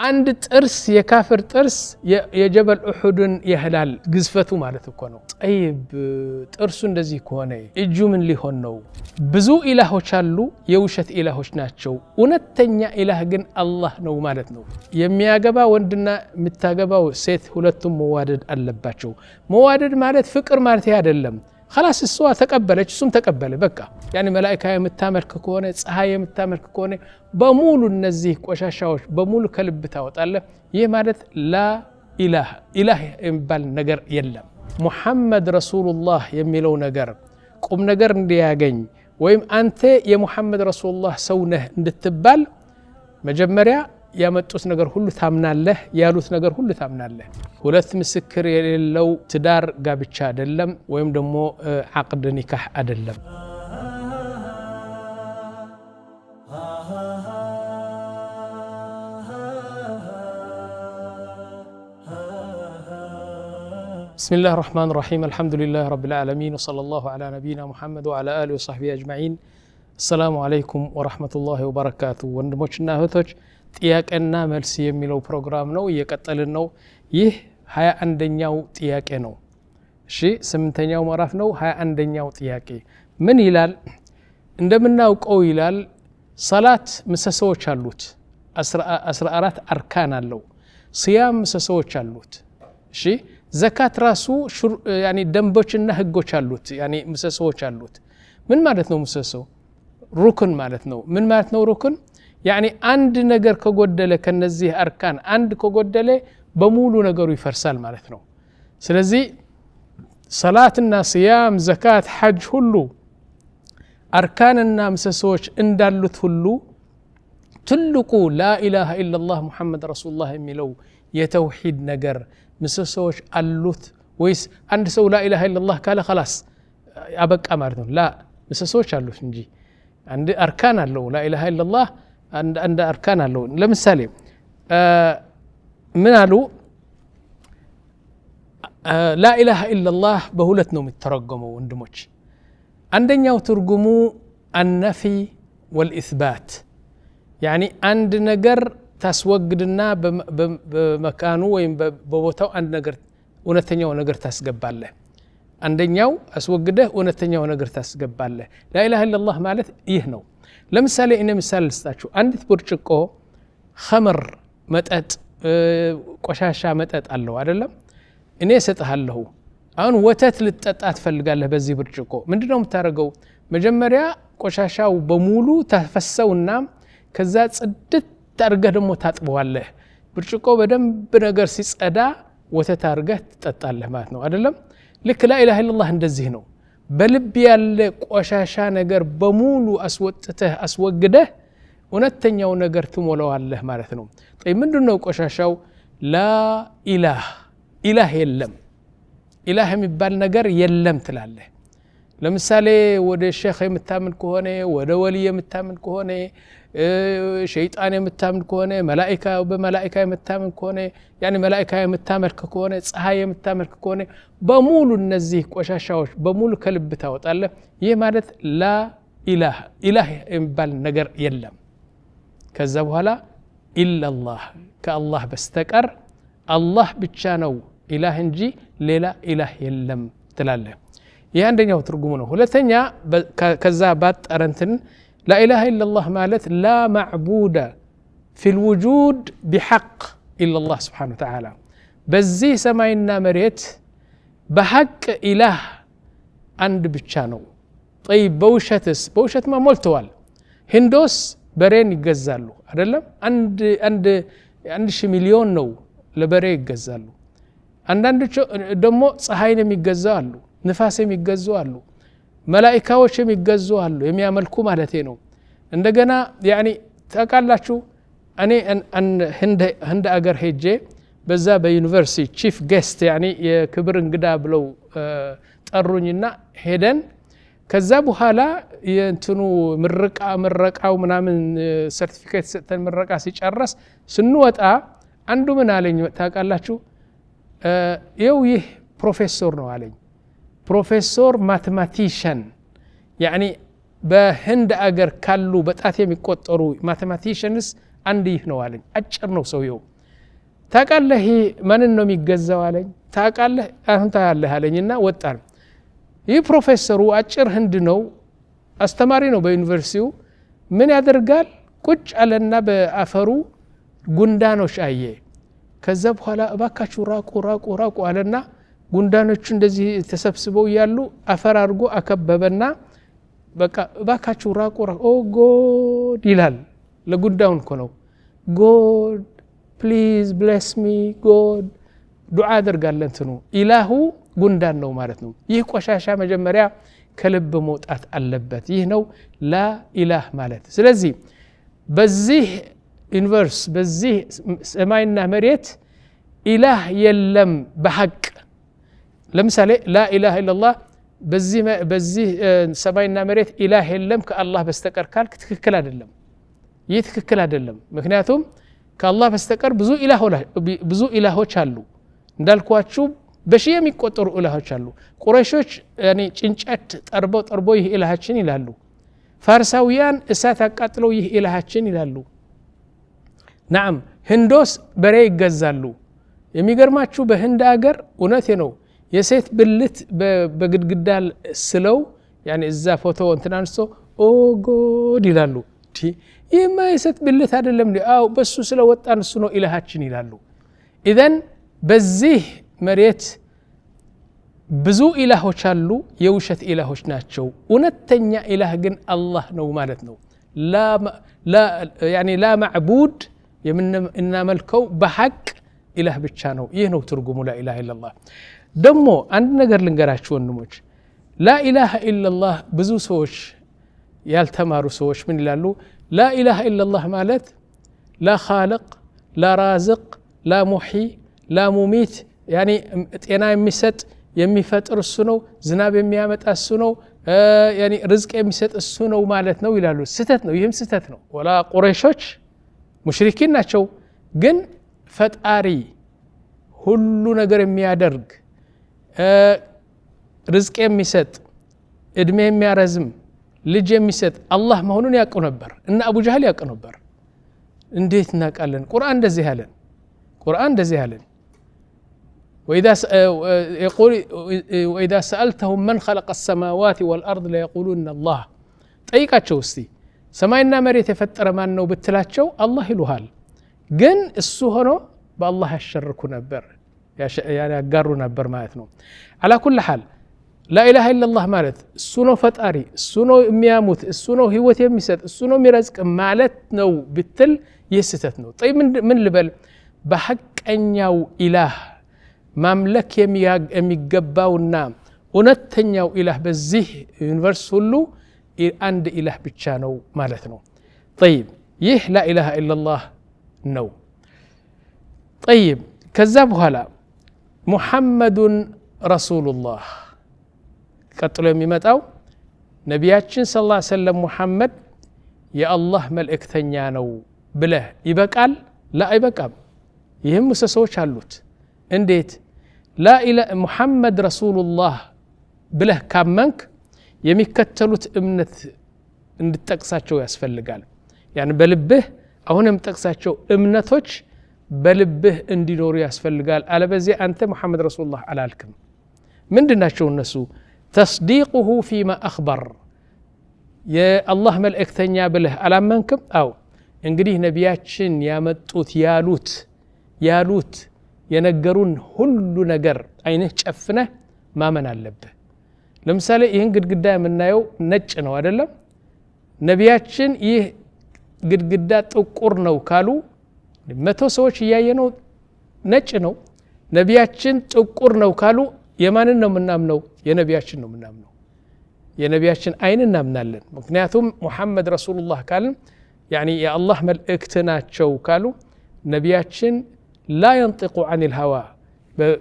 አንድ ጥርስ የካፍር ጥርስ የጀበል ኡሁድን ይህላል ግዝፈቱ ማለት እኮ ነው። ጠይብ ጥርሱ እንደዚህ ከሆነ እጁ ምን ሊሆን ነው? ብዙ ኢላሆች አሉ፣ የውሸት ኢላሆች ናቸው። እውነተኛ ኢላህ ግን አላህ ነው ማለት ነው። የሚያገባ ወንድና የምታገባው ሴት ሁለቱም መዋደድ አለባቸው። መዋደድ ማለት ፍቅር ማለት አይደለም። خلاص እሷ ተቀበለች እሱም ተቀበለ በቃ። ያኒ መላእክት የምታመልክ ከሆነ ፀሐይ የምታመልክ ከሆነ በሙሉ እነዚህ ቆሻሻዎች በሙሉ ከልብ ታወጣለህ። ይህ ማለት ላ ኢላህ የሚባል ነገር የለም። ሙሐመድ ረሱሉላህ የሚለው ነገር ቁም ነገር እንዲያገኝ ወይም አንተ የሙሐመድ ረሱሉላህ ሰው ነህ እንድትባል መጀመሪያ ያመጡት ነገር ሁሉ ታምናለህ፣ ያሉት ነገር ሁሉ ታምናለህ። ሁለት ምስክር የሌለው ትዳር ጋብቻ አይደለም፣ ወይም ደግሞ ዓቅድ ኒካህ አይደለም። بسم الله الرحمن الرحيم الحمد لله رب العالمين وصلى الله على نبينا محمد وعلى آله وصحبه أجمعين السلام عليكم ورحمة الله وبركاته ወንድሞችና እህቶች ጥያቄና መልስ የሚለው ፕሮግራም ነው እየቀጠልን ነው። ይህ 21ኛው ጥያቄ ነው። እሺ 8ኛው ምዕራፍ ነው። 21ኛው ጥያቄ ምን ይላል? እንደምናውቀው ይላል ሰላት ምሰሶዎች አሉት፣ 14 አርካን አለው። ሲያም ምሰሶዎች አሉት። እሺ ዘካት ራሱ ያኒ ደንቦችና ህጎች አሉት፣ ያኒ ምሰሶዎች አሉት። ምን ማለት ነው ምሰሶ? ሩክን ማለት ነው። ምን ማለት ነው ሩክን? ያኒ አንድ ነገር ከጎደለ ከነዚህ አርካን አንድ ከጎደለ በሙሉ ነገሩ ይፈርሳል ማለት ነው። ስለዚህ ሰላትና ሲያም ዘካት ሐጅ ሁሉ አርካንና ምሰሶዎች እንዳሉት ሁሉ ትልቁ ላኢላሃ ኢላላህ ሙሐመድ ረሱሉላህ የሚለው የተውሂድ ነገር ምሰሶዎች አሉት ወይስ አንድ ሰው ላኢላሃ ኢላላህ ካለ خلاص አበቃ ማለት ነው? ላ ምሰሶዎች አሉት እንጂ አንድ አርካን አለው። ላኢላሃ ኢላላህ አንድ አርካን አለው። ለምሳሌ ምን አሉ? ላኢላሃ ኢላላህ በሁለት ነው የሚተረጎመው ወንድሞች። አንደኛው ትርጉሙ አነፊ ወልኢስባት፣ ያኒ አንድ ነገር ታስወግድና በመካኑ ወይም በቦታው አንድ ነገር እውነተኛው ነገር ታስገባለህ። አንደኛው አስወግደህ እውነተኛው ነገር ታስገባለህ። ላኢላሃ ኢላላህ ማለት ይህ ነው። ለምሳሌ እኔ ምሳሌ ልስጣችሁ። አንዲት ብርጭቆ ኸምር መጠጥ ቆሻሻ መጠጥ አለው አይደለም? እኔ እሰጥሃለሁ። አሁን ወተት ልትጠጣ ትፈልጋለህ በዚህ ብርጭቆ። ምንድነው የምታደርገው? መጀመሪያ ቆሻሻው በሙሉ ታፈሰውና ከዛ ጽድት አድርገህ ደግሞ ታጥበዋለህ። ብርጭቆ በደንብ ነገር ሲጸዳ ወተት አድርገህ ትጠጣለህ ማለት ነው አይደለም? ልክ ላኢላሃ ኢላላህ እንደዚህ ነው። በልብ ያለ ቆሻሻ ነገር በሙሉ አስወጥተህ አስወግደህ እውነተኛው ነገር ትሞላዋለህ ማለት ነው። ጠይ ምንድነው ቆሻሻው? ላኢላህ ኢላህ የለም፣ ኢላህ የሚባል ነገር የለም ትላለህ። ለምሳሌ ወደ ሼኽ የምታምን ከሆነ ወደ ወልይ የምታምን ከሆነ ሸይጣን የምታምን ከሆነ መላእክት በመላእክት የምታምን ከሆነ ያኒ መላእክት የምታመልክ ከሆነ ፀሐይ የምታመልክ ከሆነ በሙሉ እነዚህ ቆሻሻዎች በሙሉ ከልብ ታወጣለህ። ይህ ማለት ላ ኢላህ የሚባል ነገር የለም። ከዛ በኋላ ኢላላህ ከአላህ በስተቀር አላህ ብቻ ነው ኢላህ እንጂ ሌላ ኢላህ የለም ትላለህ። ይህ አንደኛው ትርጉሙ ነው። ሁለተኛ ከዛ ባጠረንትን ላኢላሃ ኢላላህ ማለት ላ ማዕቡደ ፊል ውጁድ ቢሐቅ ኢላላህ ስብሓነሁ ወተዓላ። በዚህ ሰማይና መሬት በሐቅ ኢላህ አንድ ብቻ ነው። ጠይብ በውሸትስ? በውሸትማ ሞልተዋል። ሂንዶስ በሬን ይገዛሉ አይደለም? አንድ ሺህ ሚሊዮን ነው ለበሬ ይገዛሉ። አንዳንዶቹ ደግሞ ፀሐይን የሚገዙ አሉ፣ ንፋስ የሚገዙ አሉ፣ መላኢካዎች የሚገዙ አሉ፣ የሚያመልኩ ማለት ነው። እንደገና ያኒ ታውቃላችሁ እኔ ህንድ አገር ሄጄ በዛ በዩኒቨርሲቲ ቺፍ ጌስት ያኒ የክብር እንግዳ ብለው ጠሩኝና ሄደን ከዛ በኋላ የእንትኑ ምረቃው ምናምን ሰርቲፊኬት ሰጥተን ምረቃ ሲጨርስ ስንወጣ አንዱ ምን አለኝ ታውቃላችሁ? ይህ ፕሮፌሰር ነው አለኝ። ፕሮፌሰር ማቴማቲሽን ያኒ በህንድ አገር ካሉ በጣት የሚቆጠሩ ማቴማቲሽንስ አንድ ይህ ነው አለኝ። አጭር ነው ሰውየው ታቃለህ ማንን ነው የሚገዛው አለኝ ታቃለህ አሁን ታያለህ አለኝና ወጣን ይህ ፕሮፌሰሩ አጭር ህንድ ነው አስተማሪ ነው በዩኒቨርሲቲው ምን ያደርጋል ቁጭ አለና በአፈሩ ጉንዳኖች አየ ከዛ በኋላ እባካችሁ ራቁ አለና ጉንዳኖቹ እንደዚህ ተሰብስበው ያሉ አፈር አድርጎ አከበበና በቃ እባካችሁ ራቁ ኦ ጎድ ይላል ለጉንዳውን እኮ ነው ጎድ ፕሊዝ ብሌስ ሚ ጎድ ዱዓ አድርጋለን እንትኑ ኢላሁ ጉንዳን ነው ማለት ነው ይህ ቆሻሻ መጀመሪያ ከልብ መውጣት አለበት ይህ ነው ላ ኢላህ ማለት ስለዚህ በዚህ ዩኒቨርስ በዚህ ሰማይና መሬት ኢላህ የለም በሐቅ ለምሳሌ ላ ኢላሃ ኢላላህ በዚህ ሰማይና መሬት ኢላህ የለም ከአላህ በስተቀር ካልክ ትክክል አይደለም ይህ ትክክል አይደለም ምክንያቱም ከአላህ በስተቀር ብዙ ኢላሆች አሉ እንዳልኳችሁ በሺህ የሚቆጠሩ ኢላሆች አሉ ቁረይሾች ያኒ ጭንጨት ጠርበው ይህ ኢላሃችን ይላሉ ፋርሳውያን እሳት አቃጥለው ይህ ኢላሃችን ይላሉ ናም ህንዶስ በሬ ይገዛሉ የሚገርማችሁ በህንድ ሀገር እውነቴ ነው የሴት ብልት በግድግዳ ስለው ያኒ እዛ ፎቶ እንትናንሶ ኦ ጎድ ይላሉ ይህማ የሴት ብልት አይደለም አው በሱ ስለወጣን እሱ ነው ኢላሃችን ይላሉ ኢዘን በዚህ መሬት ብዙ ኢላሆች አሉ የውሸት ኢላሆች ናቸው እውነተኛ ኢላህ ግን አላህ ነው ማለት ነው ላ ማዕቡድ የምናመልከው በሐቅ ኢላህ ብቻ ነው ይህ ነው ትርጉሙ ላ ኢላሃ ኢላላህ ደሞ አንድ ነገር ልንገራችሁ ወንድሞች ላ ኢላሃ ኢላላህ ብዙ ሰዎች ያልተማሩ ሰዎች ምን ይላሉ ላ ኢላሃ ኢላላህ ማለት ላ ኻልቅ ላ ራዝቅ ላ ሙሒ ላ ሙሚት ያኒ ጤና የሚሰጥ የሚፈጥር እሱ ነው ዝናብ የሚያመጣ እሱ ነው ያኒ ርዝቅ የሚሰጥ እሱ ነው ማለት ነው ይላሉ ስተት ነው ይህም ስተት ነው ወላ ቁረይሾች ሙሽሪኪን ናቸው ግን ፈጣሪ ሁሉ ነገር የሚያደርግ ርዝቅ የሚሰጥ እድሜ የሚያረዝም ልጅ የሚሰጥ አላህ መሆኑን ያውቁ ነበር እና አቡ ጀህል ያውቁ ነበር እንዴት እናቃለን ቁርአን እንደዚህ ያለን وإذا سألتهم من خلق السماوات والأرض ليقولون الله ጠይቃቸው እስቲ ሰማይና መሬት የፈጠረ ማን ነው ብትላቸው አላህ ይሉሃል ግን እሱ ሆኖ በአላህ ያሸርኩ ነበር ያጋሩ ነበር ማለት ነው على كل حال لا إله إلا الله ማለት እሱ ነው ፈጣሪ እሱ ነው የሚያሙት እሱ ነው ህይወት የሚሰጥ እሱ ነው የሚረዝቅ ማለት ነው ብትል ይስተት ነው طيب ምን ልበል በሐቀኛው ኢላህ ማምለክ የሚገባውና እውነተኛው ኢላህ በዚህ ዩኒቨርስ ሁሉ አንድ ኢላህ ብቻ ነው ማለት ነው طيب ይህ لا إله إلا الله ነው طيب ከዛ በኋላ ሙሐመዱን ረሱሉላህ ቀጥሎ የሚመጣው ነቢያችን ሰለላሁ ዐለይሂ ወሰለም ሙሐመድ የአላህ መልእክተኛ ነው ብለህ ይበቃል ላ አይበቃም ይህም ምሰሶች አሉት እንዴት ላ ኢላህ ሙሐመድ ረሱሉላህ ብለህ ካመንክ የሚከተሉት እምነት እንድትጠቅሳቸው ያስፈልጋል ያን በልብህ አሁንም ጠቅሳቸው እምነቶች በልብህ እንዲኖሩ ያስፈልጋል አለበዚያ አንተ ሙሐመድ ረሱሉላህ አላልክም ምንድናቸው እነሱ تصديقه فيما أخبر يا الله ملائكتنيا بله ألامنكم أو እንግዲህ ነቢያችን ያመጡት ያሉት የነገሩን ሁሉ ነገር አይነህ ጨፍነህ ማመን አለብህ ለምሳሌ ይህን ግድግዳ የምናየው ነጭ ነው አይደለም ነቢያችን ይህ ግድግዳ ጥቁር ነው ካሉ 100 ሰዎች ያየነው ነጭ ነው ነቢያችን ጥቁር ነው ካሉ የማንን ነው ምናምነው የነቢያችን ነው ምናምነው የነቢያችን አይን እናምናለን ምክንያቱም ሙሐመድ ረሱሉላህ ካልን يعني يا الله ملائكتناچو ካሉ ነቢያችን لا ينطق عن الهوى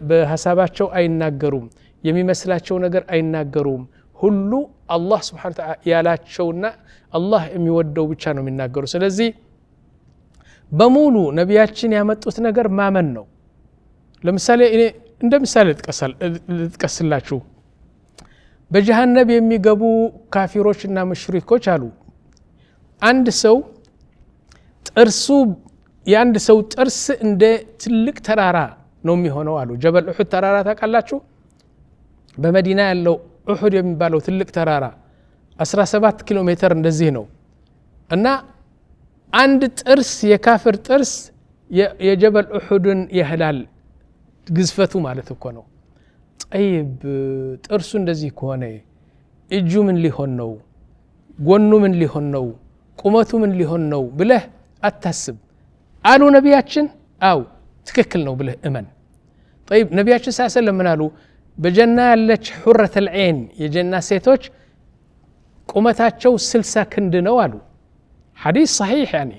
በሐሳባቸው አይናገሩም የሚመስላቸው ነገር አይናገሩም ሁሉ አላህ Subhanahu Wa Ta'ala ያላቸውና አላህ የሚወደው ብቻ ነው የሚናገሩ ስለዚህ በሙሉ ነቢያችን ያመጡት ነገር ማመን ነው ለምሳሌ እኔ እንደ ምሳሌ ልጥቀስላችሁ በጀሃነም የሚገቡ ካፊሮችና ሙሽሪኮች አሉ አንድ ሰው ጥርሱ የአንድ ሰው ጥርስ እንደ ትልቅ ተራራ ነው የሚሆነው አሉ ጀበል ኡሁድ ተራራ ታውቃላችሁ በመዲና ያለው ኡሁድ የሚባለው ትልቅ ተራራ 17 ኪሎ ሜትር እንደዚህ ነው እና አንድ ጥርስ የካፍር ጥርስ የጀበል ኡሁድን ያህላል ግዝፈቱ ማለት እኮ ነው طيب ጥርሱ እንደዚህ ከሆነ እጁ ምን ሊሆን ነው ጎኑ ምን ሊሆን ነው ቁመቱ ምን ሊሆን ነው ብለህ አታስብ አሉ ነቢያችን አው ትክክል ነው ብለህ እመን طيب ነቢያችን ሰለላሁ ምን አሉ በጀና ያለች ሁረት العين የጀና ሴቶች ቁመታቸው 60 ክንድ ነው አሉ ሐዲስ صحيح يعني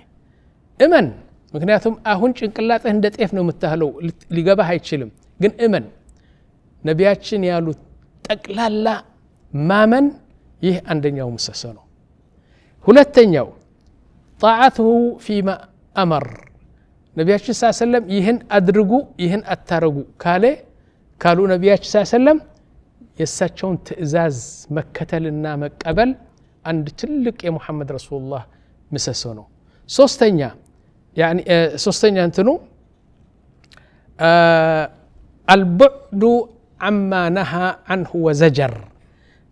እመን ምክንያቱም አሁን ጭንቅላትህ እንደ ጤፍ ነው የምታህለው ሊገባህ አይችልም ግን እመን ነቢያችን ያሉት ጠቅላላ ማመን ይህ አንደኛው ምሰሶ ነው ሁለተኛው طاعته فيما أمر ነቢያችን ሰለላሁ ይህን አድርጉ ይህን አታረጉ ካሉ ነቢያችን ሰለላሁ የሳቸውን ትእዛዝ መከተልና መቀበል አንድ ትልቅ የሙሐመድ ረሱላህ ምሰሶ ነው ሶስተኛ يعني ሶስተኛ እንትኑ البعد عما نهى عنه وزجر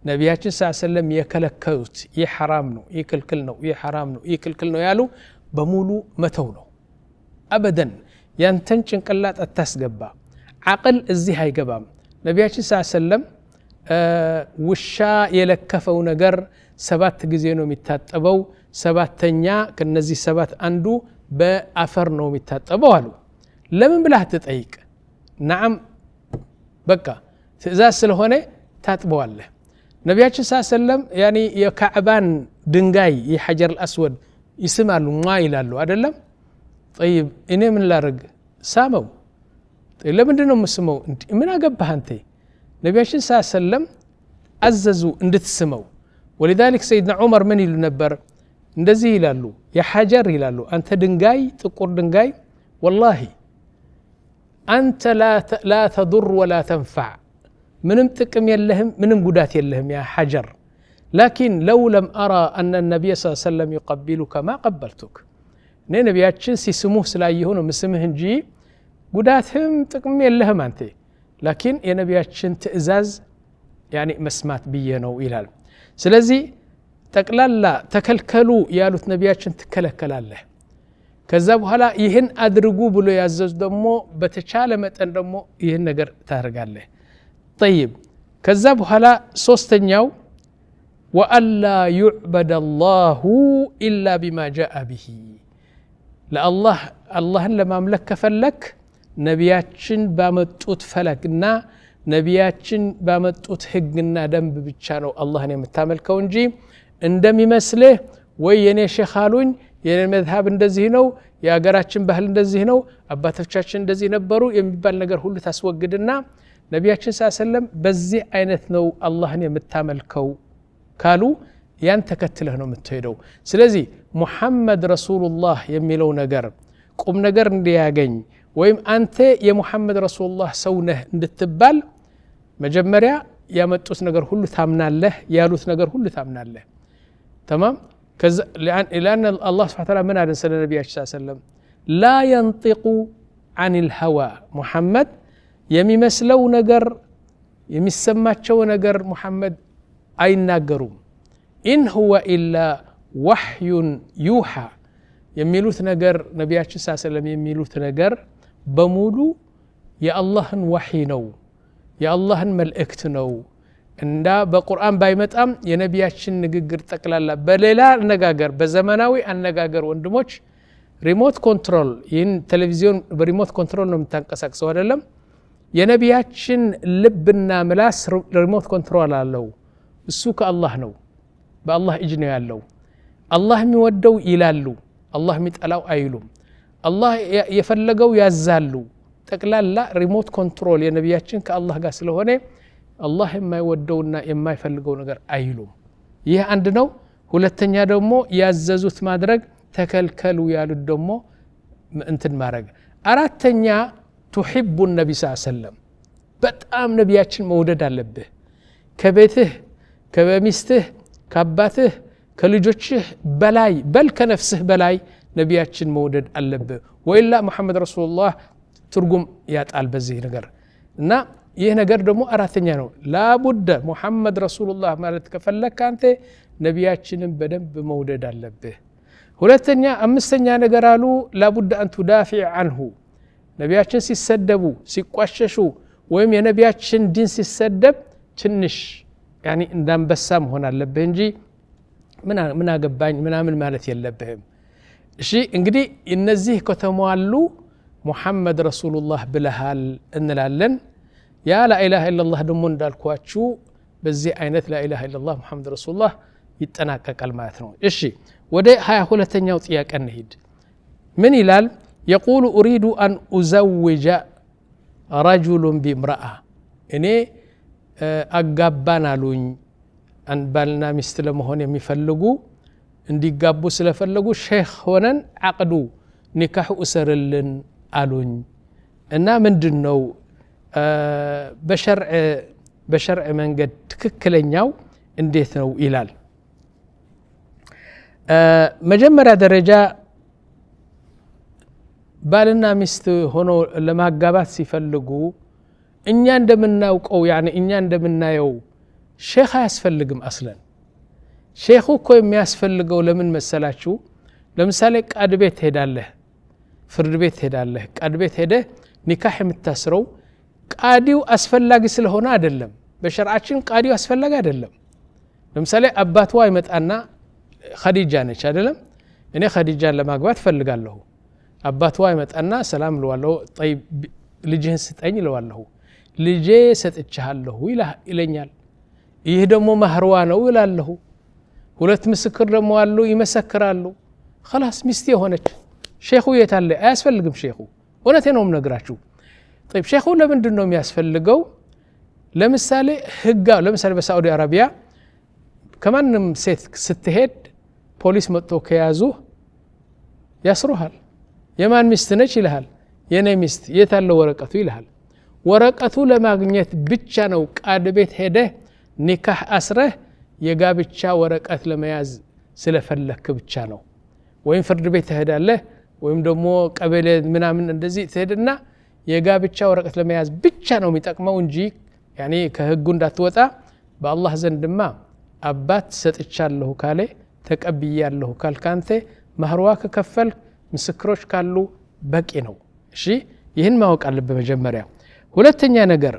ነቢያችን ሰለላሁ የከለከሉት ይህ حرام ነው ይህ ክልክል ነው ይህ حرام ነው ይህ ክልክል ነው ያሉ በሙሉ መተው ነው አበደን ያንተን ጭንቅላት አታስገባ አቅል እዚህ አይገባም ነቢያችን ሰለላሁ ውሻ የለከፈው ነገር 7 ጊዜ ነው የሚታጠበው ሰባተኛ ከነዚህ 7 አንዱ በአፈር ነው የሚታጠበው አሉ ለምን ብለህ ትጠይቅ نعم በቃ ትእዛዝ ስለሆነ ታጥበዋለህ ነቢያችን ሰለላሁ يعني የካዕባን ድንጋይ የሐጀር الاسود ይስማሉ ይላሉ አይደለም طيب እኔ ምን ላርግ ሳመው ለምንድን ነው የምስመው ምን አገባህ አንተ ነቢያችን ሰለላሁ አዘዙ እንድትስመው ولذلك سيدنا عمر من ይሉ ነበር እንደዚህ ይላሉ የሐጀር ይላሉ አንተ ድንጋይ ጥቁር ድንጋይ والله أنت لا تضر ولا تنفع ምንም ጥቅም የለህም ምንም ጉዳት የለህም ያ ሐጀር لكن لو لم أرى أن النبي صلى الله عليه وسلم يقبلك ما قبلتك ነቢያችን ሲስሙህ ስላየሁ ነው ምስምህ እንጂ ጉዳትም ጥቅም የለህም አንተ لكن የነቢያችን ትእዛዝ يعني መስማት ብዬ ነው ይላል ስለዚህ ጠቅላላ ተከልከሉ ያሉት ነቢያችን ትከለከላለህ ከዛ በኋላ ይህን አድርጉ ብሎ ያዘዙ ደግሞ በተቻለ መጠን ደግሞ ይህን ነገር ታደርጋለህ طيب ከዛ በኋላ ሶስተኛው وألا يعبد الله إلا بما جاء به ለአላህን ለማምለክ ከፈለክ ነቢያችን ባመጡት ፈለግና ነቢያችን ባመጡት ህግና ደንብ ብቻ ነው አላህን የምታመልከው እንጂ እንደሚመስልህ ወይ የኔ ሼኽ አሉኝ የኔ መዝሐብ እንደዚህ ነው የሀገራችን ባህል እንደዚህ ነው አባቶቻችን እንደዚህ ነበሩ የሚባል ነገር ሁሉ ታስወግድና ነቢያችን ሰለላሁ በዚህ አይነት ነው አላህን የምታመልከው ካሉ ያን ተከትለህ ነው የምትሄደው ስለዚህ ሙሐመድ ረሱሉላህ የሚለው ነገር ቁም ነገር እንዲያገኝ ወይም አንተ የሙሐመድ ረሱሉላህ ሰው ነህ እንድትባል መጀመሪያ ያመጡት ነገር ሁሉ ታምናለህ ያሉት ነገር ሁሉ ታምናለህ تمام لأن الله سبحانه وتعالى من هذا سنة النبي صلى الله عليه وسلم لا ينطق عن الهوى محمد يمي مسلو نجر يمي سماتشو نجر محمد أي ناقروا إن هو إلا وحي يوحى يميلوث نجر نبي صلى الله عليه وسلم يميلوث نجر بمولو يا الله وحي نو يا الله ملئكت نو እንዳ በቁርአን ባይመጣም የነቢያችን ንግግር ጠቅላላ በሌላ አነጋገር በዘመናዊ አነጋገር ወንድሞች ሪሞት ኮንትሮል ይህን ቴሌቪዥን በሪሞት ኮንትሮል ነው የምታንቀሳቅሰው አይደለም የነቢያችን ልብና ምላስ ሪሞት ኮንትሮል አለው እሱ ከአላህ ነው በአላህ እጅ ነው ያለው አላህ የሚወደው ይላሉ አላህ የሚጠላው አይሉም አላህ የፈለገው ያዛሉ ጠቅላላ ሪሞት ኮንትሮል የነቢያችን ከአላህ ጋር ስለሆነ አላህ የማይወደውና የማይፈልገው ነገር አይሉም ይህ አንድ ነው ሁለተኛ ደግሞ ያዘዙት ማድረግ ተከልከሉ ያሉት ደግሞ እንትን ማድረግ አራተኛ تحب النبي صلى الله عليه وسلم በጣም ነቢያችን መውደድ አለብህ ከቤትህ ከሚስትህ ከአባትህ ከልጆችህ በላይ በል ከነፍስህ በላይ ነቢያችን መውደድ አለብህ ወይላ መሐመድ ረሱሉላህ ትርጉም ያጣል በዚህ ነገር እና ይህ ነገር ደግሞ አራተኛ ነው ላቡደ ሙሐመድ ረሱሉላህ ማለት ከፈለክ አንተ ነቢያችንን በደንብ መውደድ አለብህ ሁለተኛ አምስተኛ ነገር አሉ ላቡደ አን ትዳፊዕ አንሁ ነቢያችን ሲሰደቡ ሲቋሸሹ ወይም የነቢያችን ዲን ሲሰደብ ትንሽ ያኒ እንዳንበሳ መሆን አለብህ እንጂ ምን አገባኝ ምናምን ማለት የለብህም እሺ እንግዲህ እነዚህ ከተሟሉ ሙሐመድ ረሱሉላህ ብለሃል እንላለን ያ ላኢላሃ ኢላላህ ደግሞ እንዳልኳችሁ በዚህ አይነት ላኢላሃ ኢላላህ ሙሐመድ ረሱሉላህ ይጠናቀቃል ማለት ነው እሺ ወደ 22ኛው ጥያቄ እንሂድ ምን ይላል يقول أريد أن أزوج رجل بامرأة እኔ አጋባን አሉኝ አን ባልና ሚስት ለመሆን የሚፈልጉ እንዲጋቡ ስለፈለጉ ሼክ ሆነን አቅዱ ኒካህ እሰርልን አሉኝ እና ምንድነው በሸርዕ መንገድ ትክክለኛው እንዴት ነው ይላል መጀመሪያ ደረጃ ባልና ሚስት ሆኖ ለማጋባት ሲፈልጉ እኛ እንደምናውቀው ያኒ እኛ እንደምናየው ሼክ አያስፈልግም አስለን ሼኹ እኮ የሚያስፈልገው ለምን መሰላችሁ ለምሳሌ ቃድ ቤት ሄዳለህ ፍርድ ቤት ሄዳለህ ቃድ ቤት ሄደህ ኒካህ የምታስረው ቃዲው አስፈላጊ ስለሆነ አይደለም በሸርዓችን ቃዲው አስፈላጊ አይደለም ለምሳሌ አባትዋ ይመጣና ኸዲጃ ነች አይደለም እኔ ኸዲጃን ለማግባት ፈልጋለሁ አባትዋ ይመጣና ሰላም ለዋለሁ طيب ልጅህን ስጠኝ ለዋለሁ ልጄ ሰጥቻለሁ ይለኛል ይህ ደግሞ ማህርዋ ነው ይላለሁ ሁለት ምስክር ደግሞ አሉ ይመሰክራሉ خلاص ሚስቴ ሆነች ሼኹ የታለ አያስፈልግም ሼኹ ወነቴ ነው ምነግራችሁ طيب ሼኹ ለምንድን ነው የሚያስፈልገው ለምሳሌ ለምሳሌ በሳዑዲ አረቢያ ከማንም ሴት ስትሄድ ፖሊስ መጥቶ ከያዙ ያስሩሃል የማን ሚስት ነች ይልሃል የኔ ሚስት የታለ ወረቀቱ ይልሃል ወረቀቱ ለማግኘት ብቻ ነው ቃድ ቤት ሄደህ ኒካህ አስረህ የጋብቻ ወረቀት ለመያዝ ስለፈለክ ብቻ ነው ወይም ፍርድ ቤት ትሄዳለህ ወይም ደግሞ ቀበሌ ምናምን እንደዚህ ትሄድና የጋብቻ ወረቀት ለመያዝ ብቻ ነው የሚጠቅመው እንጂ ያኒ ከህጉ እንዳትወጣ በአላህ ዘንድማ አባት ሰጥቻለሁ ካለ ተቀብያለሁ ካልካንተ ማህርዋ ከከፈል ምስክሮች ካሉ በቂ ነው እሺ ይህን ማወቅ አለበት መጀመሪያ ሁለተኛ ነገር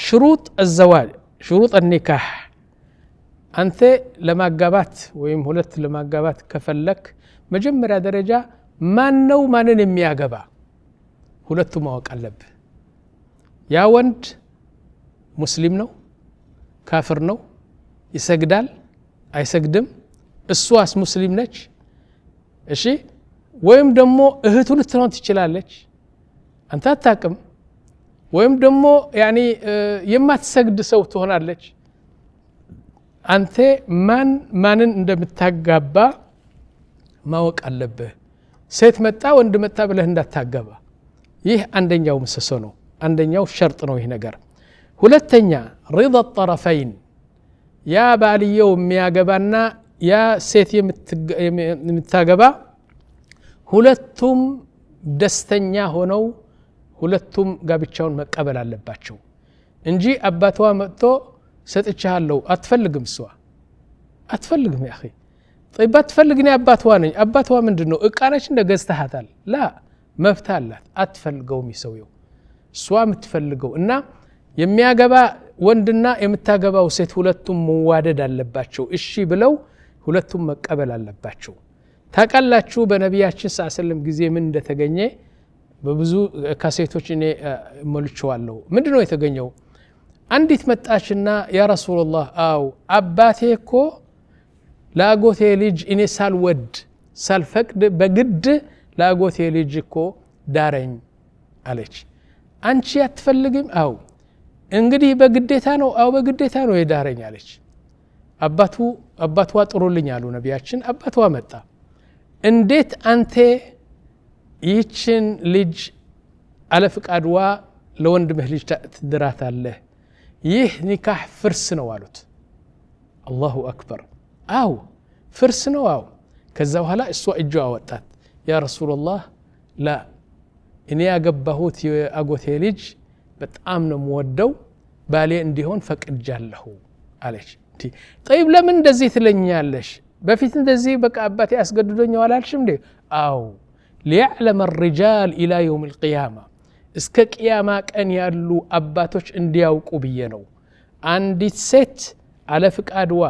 شروط الزواج شروط النكاح አንተ ለማጋባት ወይም ሁለት ለማጋባት ከፈለክ መጀመሪያ ደረጃ ማን ነው ማንን የሚያገባ ሁለቱ ማወቅ አለበት ያ ወንድ ሙስሊም ነው ካፍር ነው ይሰግዳል አይሰግድም እሷስ ሙስሊም ነች እሺ ወይም ደግሞ እህቱ ልትሆን ትችላለች አንተ አታውቅም ወይም ደግሞ ያኒ የማትሰግድ ሰው ትሆናለች አንተ ማንን እንደምታጋባ ማወቅ አለበት ሴት መጣ ወንድ መጣ ብለህ እንዳታገባ ይህ አንደኛው ምሰሶ ነው አንደኛው ሸርጥ ነው ይህ ነገር ሁለተኛ رضا الطرفين ያ ባልየው የሚያገባና ያ ሴት የምታገባ ሁለቱም ደስተኛ ሆነው ሁለቱም ጋብቻውን መቀበል አለባቸው እንጂ አባቷ መጥቶ ሰጥቻለሁ አትፈልግም እሷ አትፈልግም ያ اخي طيب አትፈልግኝ አባቷ ነኝ አባቷ ምንድነው እቃነች እንደ ገዝተሃታል ላ መብት አላት አትፈልገውም ይሰውየው እሷ የምትፈልገው እና የሚያገባ ወንድና የምታገባው ሴት ሁለቱም መዋደድ አለባቸው እሺ ብለው ሁለቱም መቀበል አለባቸው ታቃላችሁ በነቢያችን ሰለላሁ ጊዜ ምን እንደተገኘ በብዙ ካሴቶች እኔ መልቼዋለሁ ምንድነው የተገኘው አንዲት መጣችና ያ ረሱላህ አው አባቴ እኮ ላጎቴ ልጅ እኔ ሳልወድ ሳልፈቅድ በግድ ላጎቴ ልጅ እኮ ዳረኝ አለች አንቺ አትፈልግም አው እንግዲህ በግዴታ ነው አው በግዴታ ነው የዳረኝ አለች አባቷ ጥሩልኝ አሉ ነቢያችን አባቷ መጣ እንዴት አንተ ይችን ልጅ አለ ፍቃድዋ ለወንድምህ ልጅ ትድራታለህ ይህ ኒካህ ፍርስ ነው አሉት አላሁ አክበር አው ፍርስ ነው አው ከዛ በኋላ እሷ እጇ አወጣት ያ ረሱላህ ላ እኔ ያገባሁት የአጎቴ ልጅ በጣም ነው የምወደው ባሌ እንዲሆን ፈቅጃለሁ አለች طيب ለምን እንደዚህ ትለኛለሽ በፊት እንደዚህ በቃ አባቴ ያስገድዶኝ አላልሽም እንዴ አው ليعلم الرجال الى يوم القيامه እስከ ቂያማ ቀን ያሉ አባቶች እንዲያውቁ ብዬ ነው አንዲት ሴት አለ ፍቃድዋ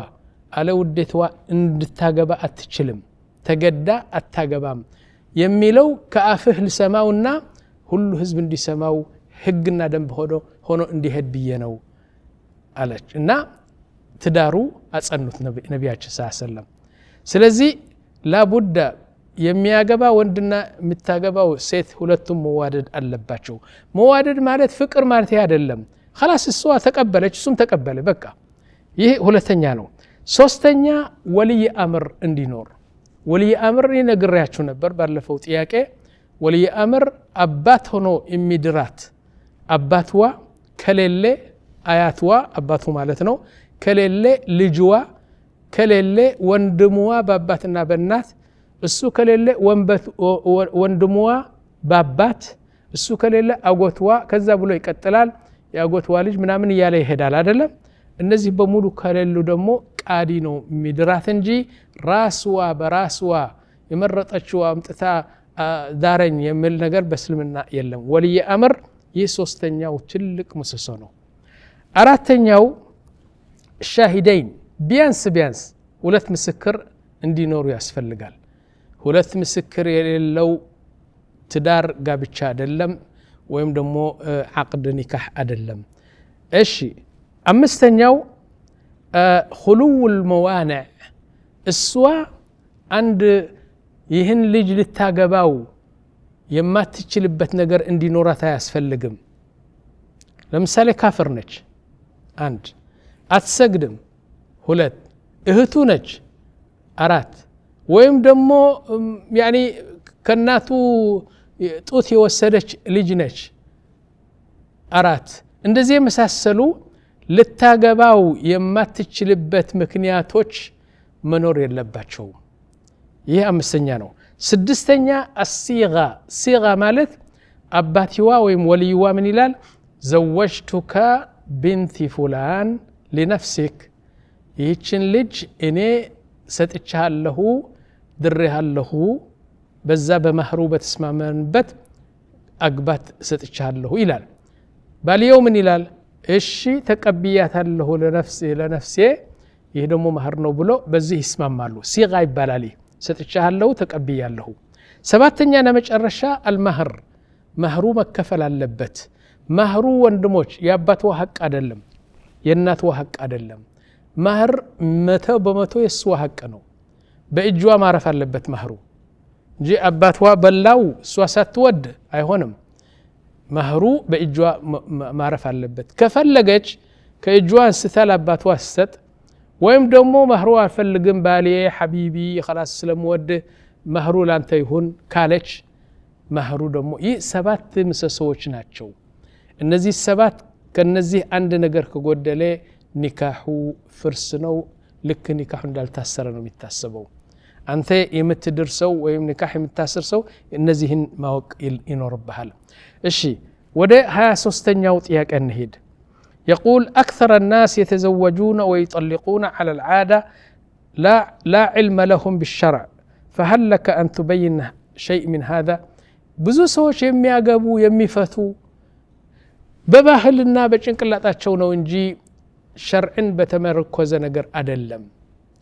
አለ ውዴትዋ እንድታገባ አትችልም ተገዳ አታገባም የሚለው ከአፍህ ልሰማውና ሁሉ ህዝብ እንዲሰማው ህግና ደንብ ሆኖ እንዲሄድ ብዬ ነው አለች እና ትዳሩ አጸኑት ነብያችን ሰለላሁ ስለዚህ ላቡዳ የሚያገባ ወንድና የምታገባው ሴት ሁለቱም መዋደድ አለባቸው መዋደድ ማለት ፍቅር ማለት አይደለም خلاص እሷ ተቀበለች እሱም ተቀበለ በቃ ይሄ ሁለተኛ ነው ሶስተኛ ወልይ አምር እንዲኖር ወልይ አምር ይነግራችሁ ነበር ባለፈው ጥያቄ ወልይ አምር አባት ሆኖ የሚድራት አባትዋ ከሌለ አያትዋ አባቱ ማለት ነው ከሌለ ልጅዋ ከሌለ ወንድሙዋ በአባትና በእናት እሱ ከሌለ ወንድሙዋ በአባት እሱ ከሌለ አጎትዋ ከዛ ብሎ ይቀጥላል ያጎትዋ ልጅ ምናምን እያለ ይሄዳል አይደለም እነዚህ በሙሉ ከሌሉ ደግሞ ቃዲ ነው ሚድራት እንጂ ራስዋ በራስዋ የመረጠችው አምጥታ ዳረኝ የሚል ነገር በእስልምና የለም ወልይ አምር ይህ ሶስተኛው ትልቅ ምሰሶ ነው አራተኛው ሻሂደይን ቢያንስ ሁለት ምስክር እንዲኖሩ ያስፈልጋል ሁለት ምስክር የሌለው ትዳር ጋብቻ አይደለም ወይም ደግሞ عقد ኒካህ አይደለም እሺ አምስተኛው خلو الموانع እሷ አንድ ይህን ልጅ ልታገባው የማትችልበት ነገር እንዲኖራት አያስፈልግም ለምሳሌ ካፍር ነች አንድ አትሰግድም ሁለት እህቱ ነች አራት ወይም ደግሞ ያኒ ከናቱ ጡት የወሰደች ልጅ ነች አራት እንደዚህ የመሳሰሉ ልታገባው የማትችልበት ምክንያቶች መኖር የለባቸው ይህ አምስተኛ ነው ስድስተኛ ሲጋ ማለት አባቲዋ ወይም ወልይዋ ምን ይላል ዘወጅቱካ ቢንቲ ፉላን لنفسك ይህችን ልጅ እኔ ሰጥቻለሁ ድሬሃለሁ በዛ በመህሩ በተስማማንበት አግባት ሰጥቻለሁ ይላል ባልየው ምን ይላል እሺ ተቀብያታለሁ ለነፍሴ ይሄ ደግሞ መህር ነው ብሎ በዚህ ይስማማሉ ሲጋ ይባላል ሰጥቻለሁ ተቀብያለሁ ሰባተኛና መጨረሻ አልመህር መህሩ መከፈል አለበት መህሩ ወንድሞች የአባትዋ ሐቅ አይደለም የእናትዋ ሐቅ አይደለም መህር 100% የሷ ሐቅ ነው በእጇ ማረፍ አለበት መህሩ እንጂ አባትዋ በላው እሷ ሳትወድ አይሆንም መህሩ በእጇ ማረፍ አለበት ከፈለገች ከእጇ አንስታ ለአባትዋ ሰጥ ወይም ደግሞ መህሩ አልፈልግም ባሌ ሐቢቢ خلاص ስለምወድ መህሩ ላንተ ይሁን ካለች መህሩ ደግሞ ይህ ሰባት ምሰሶዎች ናቸው እነዚህ ሰባት ከነዚህ አንድ ነገር ከጎደለ ኒካሁ ፍርስ ነው ልክ ኒካሁ እንዳልታሰረ ነው የሚታሰበው አንተ የምትድርሰው ወይም ኒካህ የምታስር ሰው እነዚህን ማወቅ ይኖርብሃል እሺ ወደ 23ኛው ጥያቄ እንሄድ يقول أكثر الناس يتزوجون ويطلقون على العادة لا علم لهم بالشرع فهل لك أن تبين شيء من هذا ብዙ ሰዎች የሚያገቡ የሚፈቱ በባህልና በጭንቅላታቸው ነው እንጂ ሸርዕን በተመረኮዘ ነገር አይደለም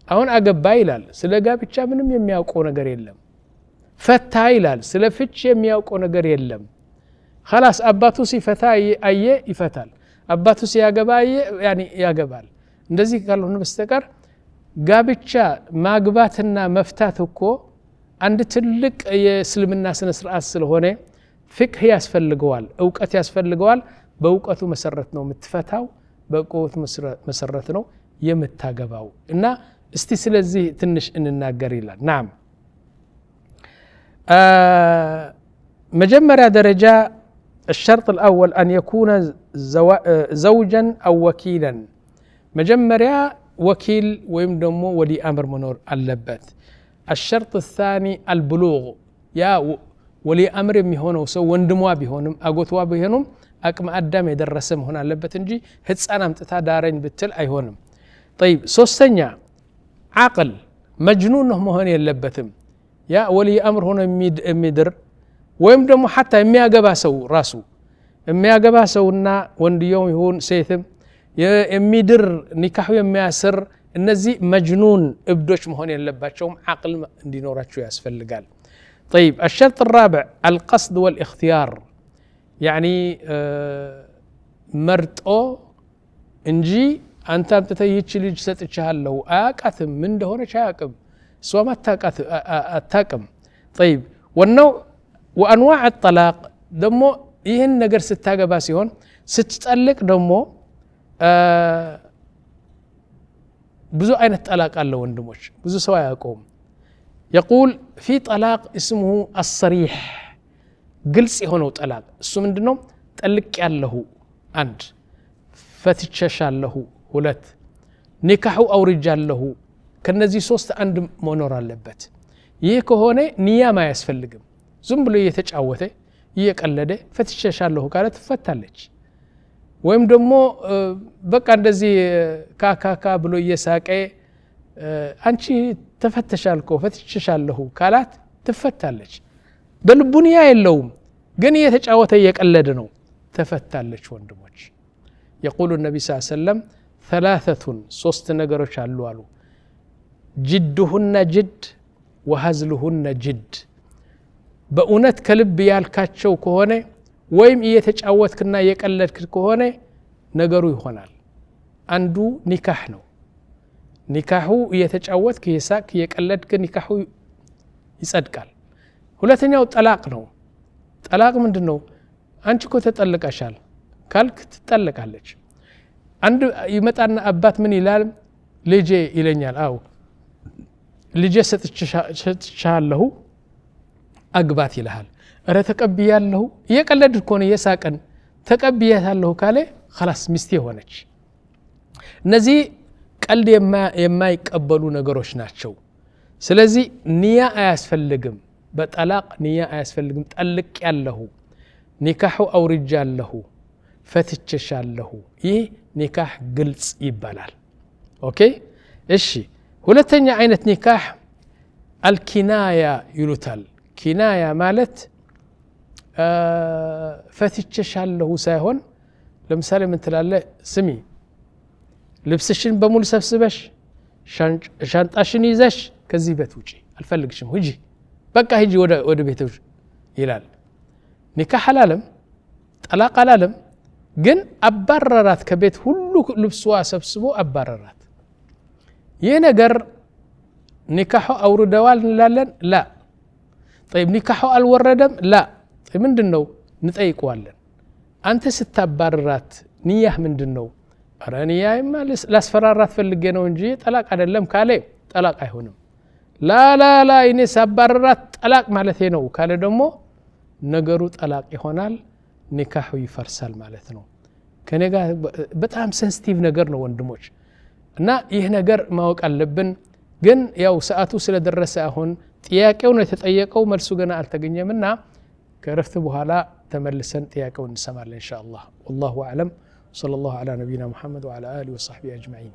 አሁን አገባ ይላል ስለ ጋብቻ ምንም የሚያውቀው ነገር የለም ፈታ ይላል ስለ ፍች የሚያውቀው ነገር የለም خلاص አባቱ ሲፈታ አየ ይፈታል አባቱ ሲያገባ አየ ያኒ ያገባል እንደዚህ ካልሆነ በስተቀር ጋብቻ ማግባትና መፍታት እኮ አንድ ትልቅ የእስልምና ስነ ስርዓት ስለሆነ ፍቅህ ያስፈልገዋል ዕውቀት ያስፈልገዋል በዕውቀቱ መሰረት ነው የምትፈታው በዕውቀቱ መሰረት ነው የምታገባው እና እስቲ ስለዚህ ትንሽ እንናገር ይላል ናም መጀመሪያ ደረጃ الشرط الأول أن يكون زوجا أو وكيلا مجمريا وكيل ويمدمو ولي أمر منور اللبات الشرط الثاني البلوغ يا ولي أمر የሚሆነው ሰው ወንድሟ ቢሆንም አጎቷ ቢሆንም አቅመ አዳም የደረሰ መሆን አለበት እንጂ ህፃን አምጥታ ዳረኝ ብትል አይሆንም طيب ሶስተኛ عقل مجنون ነው መሆን የለበትም ያ ወሊ አምር ሆኖ የሚድር ወይም ደግሞ حتى የሚያገባ ሰው ራሱ የሚያገባ ሰውና ወንድየው ይሁን ሴትም የሚድር ኒካህ የሚያስር እነዚህ መጅኑን እብዶች መሆን የለባቸውም عقل እንዲኖራቸው ያስፈልጋል طيب الشرط الرابع القصد والاختيار يعني مرطو እንጂ አንተ አምጥተህ ልጅ ሰጥቻለሁ አቃተም ምን እንደሆነ ቻያቅም ሷማ አታቅም طيب والنوع وانواع الطلاق ደሞ ይሄን ነገር ስታገባ ሲሆን ስትጠልቅ ደሞ ብዙ አይነት ጠላቅ አለ ወንድሞች ብዙ ሰው ያቆም يقول في طلاق اسمه الصريح ግልጽ የሆነው ጠላቅ እሱ ምንድነው ጠልቅ ያለሁ አንድ ፈትቸሻለሁ ሁለት ኒካሁ አውርጃለሁ ከነዚህ ሶስት አንድ መኖር አለበት ይሄ ከሆነ ንያማ ያስፈልግም ዝም ብሎ እየተጫወተ እየቀለደ ፈትቸሻለሁ ካለ ትፈታለች ወይም ደግሞ በቃ እንደዚህ ካካካ ብሎ እየሳቀ አንቺ ተፈተሻልኮ ፈትቸሻለሁ ካላት ትፈታለች በልቡንያ የለውም ግን እየተጫወተ እየቀለደ ነው ተፈታለች ወንድሞች يقول النبي صلى الله عليه وسلم ثلاثة ሶስት ነገሮች አሉ አሉ جدهن جد وهزلهن جد በእውነት ከልብ ያልካቸው ከሆነ ወይም እየተጫወትክና እየቀለድክ ከሆነ ነገሩ ይሆናል አንዱ ኒካህ ነው ኒካሁ እየተጫወትክ እየሳቅ እየቀለድክ ኒካሁ ይጸድቃል ሁለተኛው ጠላቅ ነው ጠላቅ ምንድነው አንቺ እኮ ተጠልቀሻል ካልክ ትጠለቃለች አንድ ይመጣና አባት ምን ይላል ልጄ ይለኛል አው ልጄ ሰጥቻለሁ አግባት ይልሃል እረ ተቀብያለሁ እየቀለድክ እኮ ነው እየሳቀን ተቀብያታለሁ ካለ خلاص ሚስቴ ሆነች እነዚህ ቀልድ የማይቀበሉ ነገሮች ናቸው ስለዚህ ንያ አያስፈልግም በጠላቅ ንያ አያስፈልግም ጠልቅ ያለሁ ኒካሁ አውርጃለሁ ፈትቸሻለሁ ይህ ኒካህ ግልጽ ይባላል ኦኬ እሺ ሁለተኛ አይነት ኒካህ አልኪናያ ይሉታል ኪናያ ማለት ፈትቸሻለሁ ሳይሆን ለምሳሌ ምን ትላለህ ስሚ ልብስሽን በሙሉ ሰብስበሽ ሻንጣሽን ይዘሽ ከዚህ ቤት ውጪ አልፈልግሽም ሂጂ በቃ ሂጂ ወደ ቤትሽ ይላል ኒካህ አላለም ጠላቅ አላለም ግን አባረራት ከቤት ሁሉ ልብሷ ሰብስቦ አባረራት ይሄ ነገር ኒካሁ አውርደዋል እንላለን ላ طيب ኒካሁ አልወረደም ላ طيب ምንድነው እንጠይቀዋለን አንተ ስታባረራት ንያህ ምንድነው አራኒያይማ ላስፈራራት ፈልጌ ነው እንጂ ጠላቅ አይደለም ካለ ጠላቅ አይሆንም ላ እኔ ሳባረራት ጠላቅ ማለት ነው ካለ ደግሞ ነገሩ ጠላቅ ይሆናል ኒካሁ ይፈርሳል ማለት ነው ከነጋ በጣም ሴንሲቲቭ ነገር ነው ወንድሞች እና ይህ ነገር ማወቅ አለብን ግን ያው ሰዓቱ ስለደረሰ አሁን ጥያቄው ነው የተጠየቀው መልሱ ገና አልተገኘምና ከረፍት በኋላ ተመልሰን ጥያቄው እንሰማለን ኢንሻአላህ والله اعلم صلى الله على نبينا محمد وعلى اله وصحبه اجمعين